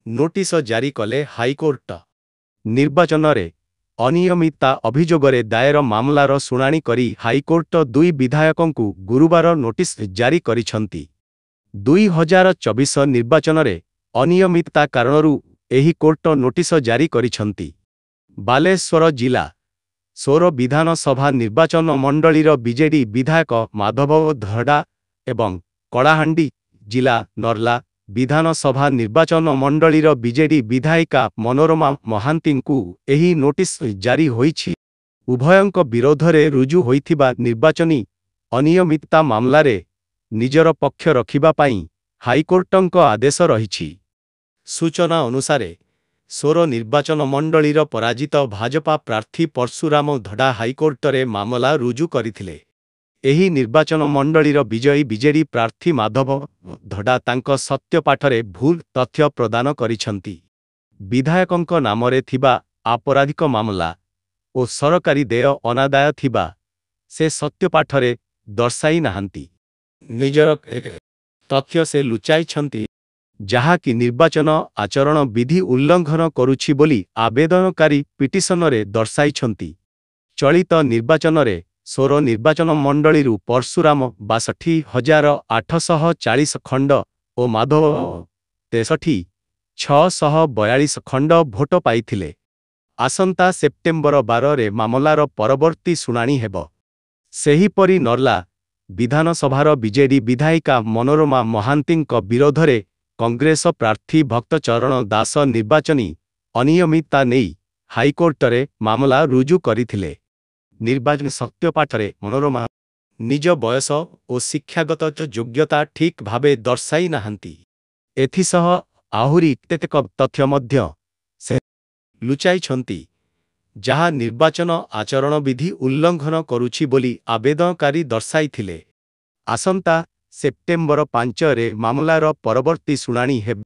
Notice ଜାରି କଲେ high court. ନିର୍ବାଚନ ରେ ଅନିୟମିତତା ଅଭିଯୋଗରେ ଦାୟର ମାମଲାର ଶୁଣାଣି କରି ହାଇକୋର୍ଟ ଦୁଇ ବିଧାୟକଙ୍କୁ ଗୁରୁବାର ନୋଟିସ ଜାରି କରିଛନ୍ତି। 2024 ନିର୍ବାଚନରେ ଅନିୟମିତତା କାରଣରୁ ଏହି କୋର୍ଟ ନୋଟିସ ଜାରି କରିଛନ୍ତି। ବାଲେଶ୍ୱର ଜିଲ୍ଲା ସୋର ବିଧାନସଭା ନିର୍ବାଚନ ମଣ୍ଡଳୀର ବିଜେଡି ବିଧାୟକ ମାଧବ ଧଡ଼ା ଏବଂ କଳାହାଣ୍ଡି ଜିଲ୍ଲା ନର୍ଲା ବିଧାନସଭା ନିର୍ବାଚନ ମଣ୍ଡଳୀର ବିଜେଡି ବିଧାୟିକା ମନୋରମା ମହାନ୍ତିଙ୍କୁ ଏହି ନୋଟିସ ଜାରି ହୋଇଛି। ଉଭୟଙ୍କ ବିରୋଧରେ ରୁଜୁ ହୋଇଥିବା ନିର୍ବାଚନୀ ଅନିୟମିତତା ମାମଲାରେ ନିଜର ପକ୍ଷ ରଖିବା ପାଇଁ ହାଇକୋର୍ଟଙ୍କ ଆଦେଶ ରହିଛି। ସୂଚନା ଅନୁସାରେ ସୋର ନିର୍ବାଚନ ମଣ୍ଡଳୀର ପରାଜିତ ଭାଜପା ପ୍ରାର୍ଥୀ ପର୍ଶୁରାମ ଧଡ଼ା ହାଇକୋର୍ଟରେ ମାମଲା ରୁଜୁ କରିଥିଲେ। ଏହି ନିର୍ବାଚନ ମଣ୍ଡଳୀର ବିଜୟୀ ବିଜେଡି ପ୍ରାର୍ଥୀ ମାଧବ ଧଡ଼ା ତାଙ୍କ ସତ୍ୟପାଠରେ ଭୁଲ ତଥ୍ୟ ପ୍ରଦାନ କରିଛନ୍ତି। ବିଧାୟକଙ୍କ ନାମରେ ଥିବା ଆପରାଧିକ ମାମଲା ଓ ସରକାରୀ ଦେୟ ଅନାଦାୟ ଥିବା ସେ ସତ୍ୟପାଠରେ ଦର୍ଶାଇ ନାହାନ୍ତି। ନିଜର ତଥ୍ୟ ସେ ଲୁଚାଇଛନ୍ତି, ଯାହାକି ନିର୍ବାଚନ ଆଚରଣ ବିଧି ଉଲ୍ଲଂଘନ କରୁଛି ବୋଲି ଆବେଦନକାରୀ ପିଟିସନରେ ଦର୍ଶାଇଛନ୍ତି। ଚଳିତ ନିର୍ବାଚନରେ ସୋର ନିର୍ବାଚନ ମଣ୍ଡଳୀରୁ ପର୍ଶୁରାମ 62,840 ଖଣ୍ଡ ଓ ମାଧବ 63,642 ଖଣ୍ଡ ଭୋଟ ପାଇଥିଲେ। ଆସନ୍ତା ସେପ୍ଟେମ୍ବର 12ରେ ମାମଲାର ପରବର୍ତ୍ତୀ ଶୁଣାଣି ହେବ। ସେହିପରି ନର୍ଲା ବିଧାନସଭାର ବିଜେଡି ବିଧାୟିକା ମନୋରମା ମହାନ୍ତିଙ୍କ ବିରୋଧରେ କଂଗ୍ରେସ ପ୍ରାର୍ଥୀ ଭକ୍ତଚରଣ ଦାସ ନିର୍ବାଚନୀ ଅନିୟମିତତା ନେଇ ହାଇକୋର୍ଟରେ ମାମଲା ରୁଜୁ କରିଥିଲେ। ନିର୍ବାଚନୀ ସତ୍ୟପାଠରେ ମନୋରମା ନିଜ ବୟସ ଓ ଶିକ୍ଷାଗତ ଯୋଗ୍ୟତା ଠିକ୍ ଭାବେ ଦର୍ଶାଇ ନାହାନ୍ତି। ଏଥିସହ ଆହୁରି କେତେକ ତଥ୍ୟ ମଧ୍ୟ ସେ ଲୁଚାଇଛନ୍ତି, ଯାହା ନିର୍ବାଚନ ଆଚରଣ ବିଧି ଉଲ୍ଲଂଘନ କରୁଛି ବୋଲି ଆବେଦନକାରୀ ଦର୍ଶାଇଥିଲେ। ଆସନ୍ତା ସେପ୍ଟେମ୍ବର 5ରେ ମାମଲାର ପରବର୍ତ୍ତୀ ଶୁଣାଣି ହେବ।